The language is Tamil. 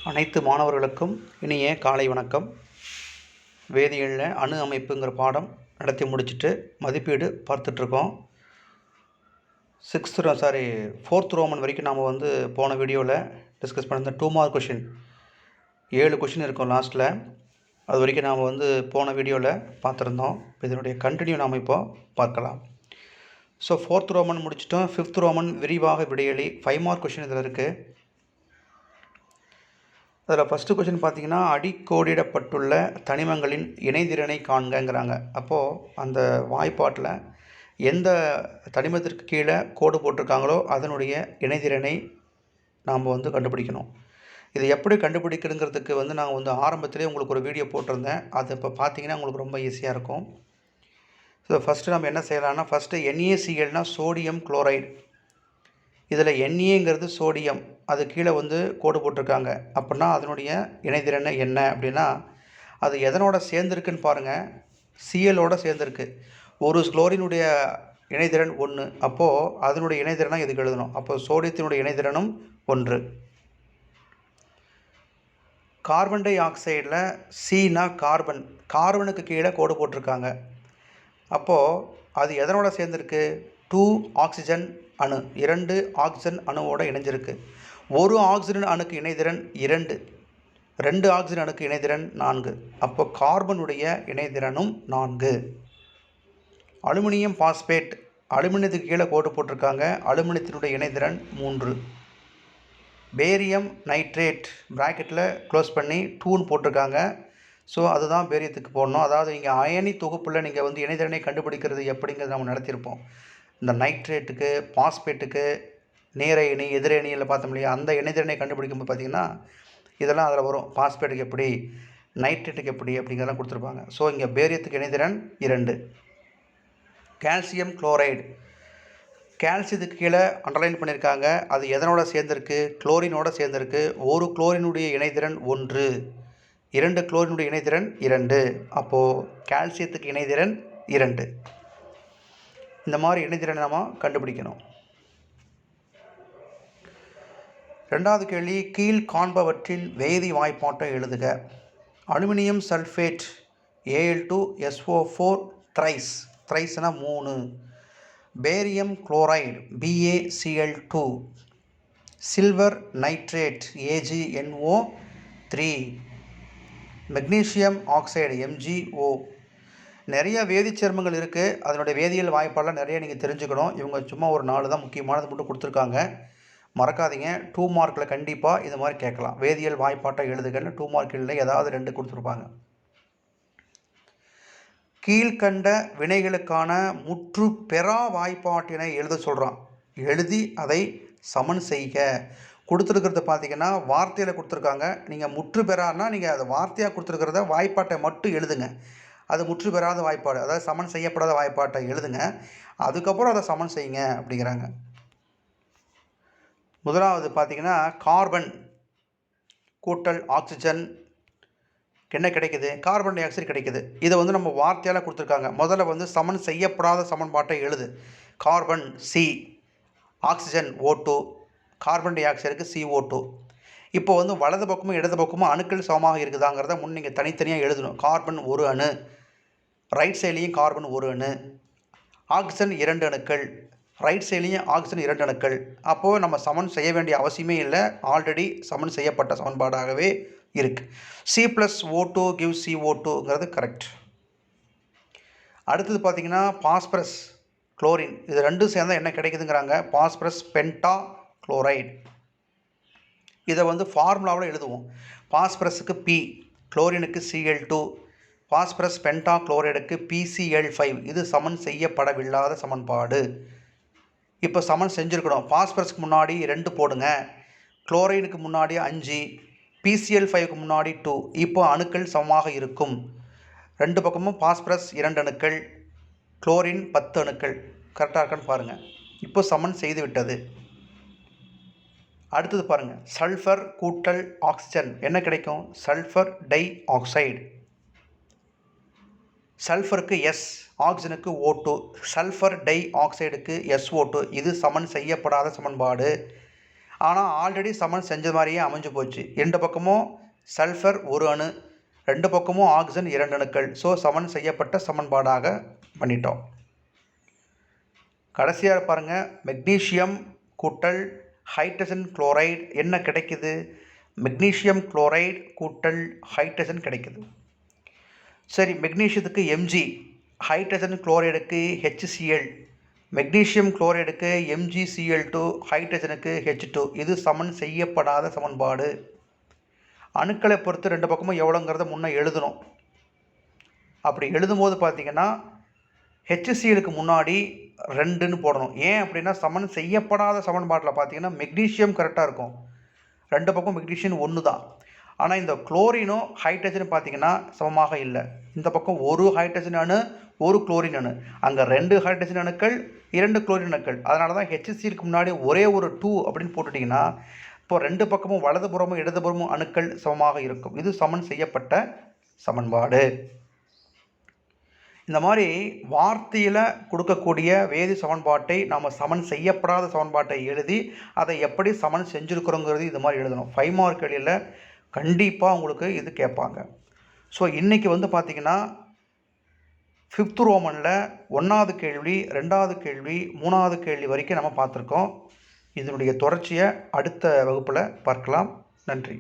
அனைத்து மாணவர்களுக்கும் இனிய காலை வணக்கம். வேதியியலில் அணு அமைப்புங்கிற பாடம் நடத்தி முடிச்சுட்டு மதிப்பீடு பார்த்துட்ருக்கோம். ஃபோர்த் ரோமன் வரைக்கும் நாம் போன வீடியோவில் டிஸ்கஸ் பண்ண 2 மார்க் கொஷின் 7 கொஷின் இருக்கும் லாஸ்ட்டில். அது வரைக்கும் நாம் போன வீடியோவில் பார்த்துருந்தோம். இதனுடைய கண்டினியூ நாம் இப்போ பார்க்கலாம். ஃபோர்த் ரோமன் முடிச்சிட்டோம். 5th ரோமன் விரிவாக விடையளி 5 மார்க் கொஷின் இதில் இருக்குது. அதில் ஃபஸ்ட்டு கொஷின் பார்த்திங்கன்னா, அடிக்கோடிடப்பட்டுள்ள தனிமங்களின் இணைதிறனை காண்கங்கிறாங்க. அப்போது அந்த வாய்ப்பாட்டில் எந்த தனிமத்திற்கு கீழே கோடு போட்டிருக்காங்களோ அதனுடைய இணைதிறனை நாம் கண்டுபிடிக்கணும். இது எப்படி கண்டுபிடிக்கிறதுங்கிறதுக்கு நான் ஆரம்பத்திலே உங்களுக்கு ஒரு வீடியோ போட்டிருந்தேன். அது இப்போ பார்த்திங்கன்னா உங்களுக்கு ரொம்ப ஈஸியாக இருக்கும். ஃபஸ்ட்டு நம்ம என்ன செய்யலாம்னா, ஃபஸ்ட்டு NaClனா சோடியம் குளோரைடு. இதில் Naங்கிறது சோடியம், அது கீழே கோடு போட்டிருக்காங்க. அப்படின்னா அதனுடைய இணைதிறனை என்ன அப்படின்னா, அது எதனோட சேர்ந்துருக்குன்னு பாருங்கள். Clோட சேர்ந்துருக்கு. ஒரு குளோரினுடைய இணைதிறன் 1. அப்போது அதனுடைய இணைதிறனாக இதுக்கு எழுதணும். அப்போது சோடியத்தினுடைய இணைதிறனும் 1. கார்பன் டை ஆக்சைடில் Cனா கார்பனுக்கு கீழே கோடு போட்டிருக்காங்க. அப்போது அது எதனோட சேர்ந்துருக்கு? 2 ஆக்சிஜன் அணு, 2 ஆக்சிஜன் அணுவோட இணைஞ்சிருக்கு. ஒரு ஆக்சிஜன் அணுக்கு இணைதிறன் 2, 2 ஆக்சிஜன் அணுக்கு இணைதிறன் 4. அப்போ கார்பனுடைய இணைதிறனும் 4. அலுமினியம் பாஸ்பேட், அலுமினியத்துக்கு கீழே கோடு போட்டிருக்காங்க. அலுமினியத்தினுடைய இணைதிறன் 3. பேரியம் நைட்ரேட் ப்ராக்கெட்டில் க்ளோஸ் பண்ணி 2ன்னு போட்டிருக்காங்க. ஸோ அதுதான் பேரியத்துக்கு போடணும். அதாவது இங்கே அயனி தொகுப்பில் நீங்கள் இணைதிறனை கண்டுபிடிக்கிறது எப்படிங்கிறது நம்ம நடத்தியிருப்போம். இந்த நைட்ரேட்டுக்கு பாஸ்பேட்டுக்கு நேர இணை எதிரணியில் பார்த்தோம் இல்லையா, அந்த இணைதிறனை கண்டுபிடிக்கும்போது பார்த்திங்கன்னா இதெல்லாம் அதில் வரும். பாஸ்பேட்டுக்கு எப்படி, நைட்ரேட்டுக்கு எப்படி அப்படிங்கிறதெல்லாம் கொடுத்துருப்பாங்க. ஸோ இங்கே பேரியத்துக்கு இணைதிறன் 2. கால்சியம் குளோரைடு, கால்சியத்துக்கு கீழே அண்டர்லைன் பண்ணியிருக்காங்க. அது எதனோட சேர்ந்துருக்கு? குளோரினோட சேர்ந்துருக்கு. ஒரு குளோரினுடைய இணைதிறன் 1, 2 குளோரினுடைய இணைதிறன் 2. அப்போது கால்சியத்துக்கு இணைதிறன் 2. இந்த மாதிரி இணைதிறனை நம்ம கண்டுபிடிக்கணும். ரெண்டாவது கேள்வி, கீழ் காண்பவற்றின் வேதி வாய்ப்பாட்டை எழுதுக. Aluminium sulphate Al2SO4 த்ரைஸ்னா 3. Barium chloride BaCl2. Silver nitrate AgNO3. Magnesium oxide MgO. நிறைய வேதிச்சேர்மங்கள் இருக்குது. அதனுடைய வேதியியல் வாய்ப்பாடெல்லாம் நிறைய நீங்கள் தெரிஞ்சுக்கணும். இவங்க சும்மா ஒரு 4 தான் முக்கியமானது மட்டும் கொடுத்துருக்காங்க. மறக்காதீங்க. 2 மார்க்கில் கண்டிப்பாக இது மாதிரி கேட்கலாம். வேதியியல் வாய்ப்பாட்டை எழுதுகன்னு 2 மார்க்கில் ஏதாவது 2 கொடுத்துருப்பாங்க. கீழ்கண்ட வினைகளுக்கான முற்று பெறா வாய்ப்பாட்டினை எழுத சொல்கிறான். எழுதி அதை சமன் செய்க. கொடுத்துருக்கிறது பார்த்திங்கன்னா வார்த்தையில் கொடுத்துருக்காங்க. நீங்கள் முற்று பெறான்னா நீங்கள் அதை வார்த்தையாக கொடுத்துருக்கிறத வாய்ப்பாட்டை மட்டும் எழுதுங்க. அது முற்று பெறாத வாய்ப்பாடு, அதாவது சமன் செய்யப்படாத வாய்ப்பாட்டை எழுதுங்க. அதுக்கப்புறம் அதை சமன் செய்யுங்க அப்படிங்கிறாங்க. முதலாவது பார்த்திங்கன்னா, கார்பன் கூட்டல் ஆக்சிஜன் என்ன கிடைக்குது? கார்பன் டை ஆக்சைடு கிடைக்குது. இதை நம்ம வார்த்தையால் கொடுத்துருக்காங்க. முதல்ல சமன் செய்யப்படாத சமன்பாட்டை எழுது. Carbon C, oxygen O2, carbon டை ஆக்சைடுக்கு CO2. இப்போ வலது பக்கமும் இடது பக்கமும் அணுக்கள் சமமாக இருக்குதாங்கிறத நீங்கள் தனித்தனியாக எழுதணும். கார்பன் ஒரு அணு, ரைட் சைட்லேயும் கார்பன் ஒரு அணு, ஆக்சிஜன் 2 அணுக்கள், ரைட் சைட்லேயும் ஆக்சிஜன் 2 அணுக்கள். அப்போது நம்ம சமன் செய்ய வேண்டிய அவசியமே இல்லை. ஆல்ரெடி சமன் செய்யப்பட்ட சமன்பாடாகவே இருக்குது. C+O2 gives CO2ங்கிறது correct. அடுத்தது பார்த்திங்கன்னா, பாஸ்பரஸ் குளோரின், இது ரெண்டும் சேர்ந்தால் என்ன கிடைக்குதுங்கிறாங்க? Phosphorus பென்டா chloride. இதை ஃபார்முலாவில் எழுதுவோம். பாஸ்பரஸுக்கு P, குளோரினுக்கு Cl2, பாஸ்பரஸ் பென்டா குளோரைடுக்கு PCl5. இது சமன் செய்யப்படவில்லாத சமன்பாடு. இப்போ சமன் செஞ்சுருக்கணும். பாஸ்பரஸுக்கு முன்னாடி 2 போடுங்க, குளோரைனுக்கு முன்னாடி 5, PCl5க்கு முன்னாடி 2. இப்போ அணுக்கள் சமமாக இருக்கும். 2 பக்கமும் பாஸ்பரஸ் 2 அணுக்கள், குளோரின் 10 அணுக்கள். கரெக்டாக இருக்கான்னு பாருங்கள். இப்போ சமன் செய்து விட்டது. அடுத்தது பாருங்கள், சல்ஃபர் கூட்டல் ஆக்சிஜன் என்ன கிடைக்கும்? Sulphur dioxide. சல்ஃபருக்கு S, ஆக்சிஜனுக்கு O2, சல்ஃபர் டை ஆக்சைடுக்கு SO2. இது சமன் செய்யப்படாத சமன்பாடு. ஆனால் ஆல்ரெடி சமன் செஞ்ச மாதிரியே அமைஞ்சு போச்சு. 2 பக்கமும் சல்ஃபர் 1 அணு, 2 பக்கமும் ஆக்சிஜன் 2 அணுக்கள். ஸோ சமன் செய்யப்பட்ட சமன்பாடாக பண்ணிட்டோம். கடைசியாக பாருங்கள், மெக்னீஷியம் கூட்டல் ஹைட்ரஜன் குளோரைடு என்ன கிடைக்குது? மெக்னீஷியம் குளோரைடு கூட்டல் ஹைட்ரஜன் கிடைக்குது. சரி, மெக்னீஷியத்துக்கு Mg, ஹைட்ரஜன் குளோரைடுக்கு HCl, மெக்னீஷியம் குளோரைடுக்கு MgCl2, ஹைட்ரஜனுக்கு H2. இது சமன் செய்யப்படாத சமன்பாடு. அணுக்களை பொறுத்து 2 பக்கமும் எவ்வளோங்கிறத முன்னே எழுதணும். அப்படி எழுதும்போது பார்த்திங்கன்னா HClக்கு முன்னாடி 2ன்னு போடணும். ஏன் அப்படின்னா சமன் செய்யப்படாத சமன்பாட்டில் பார்த்திங்கன்னா மெக்னீஷியம் கரெக்டாக இருக்கும், 2 பக்கம் மெக்னீஷியம் 1 தான். ஆனால் இந்த குளோரினும் ஹைட்ரஜனும் பார்த்திங்கன்னா சமமாக இல்லை. இந்த பக்கம் ஒரு ஹைட்ரஜன் அணு, ஒரு குளோரின் அணு, அங்கே 2 ஹைட்ரஜன் அணுக்கள், 2 குளோரின் அணுக்கள். அதனால தான் HClக்கு முன்னாடி ஒரே ஒரு 2 அப்படின்னு போட்டுட்டிங்கன்னா இப்போ 2 பக்கமும் வலதுபுறமும் இடதுபுறமும் அணுக்கள் சமமாக இருக்கும். இது சமன் செய்யப்பட்ட சமன்பாடு. இந்த மாதிரி வார்த்தையில் கொடுக்கக்கூடிய வேதி சமன்பாட்டை நாம் சமன் செய்யப்படாத சமன்பாட்டை எழுதி அதை எப்படி சமன் செஞ்சுருக்கிறோங்கிறது இது மாதிரி எழுதணும். 5 மார்க் கேள்வியில் கண்டிப்பாக உங்களுக்கு இது கேட்பாங்க. ஸோ இன்றைக்கி பார்த்திங்கன்னா 5th ரோமனில் 1வது கேள்வி, 2வது கேள்வி, 3வது கேள்வி வரைக்கும் நம்ம பார்த்துருக்கோம். இதனுடைய தொடர்ச்சியை அடுத்த வகுப்பில் பார்க்கலாம். நன்றி.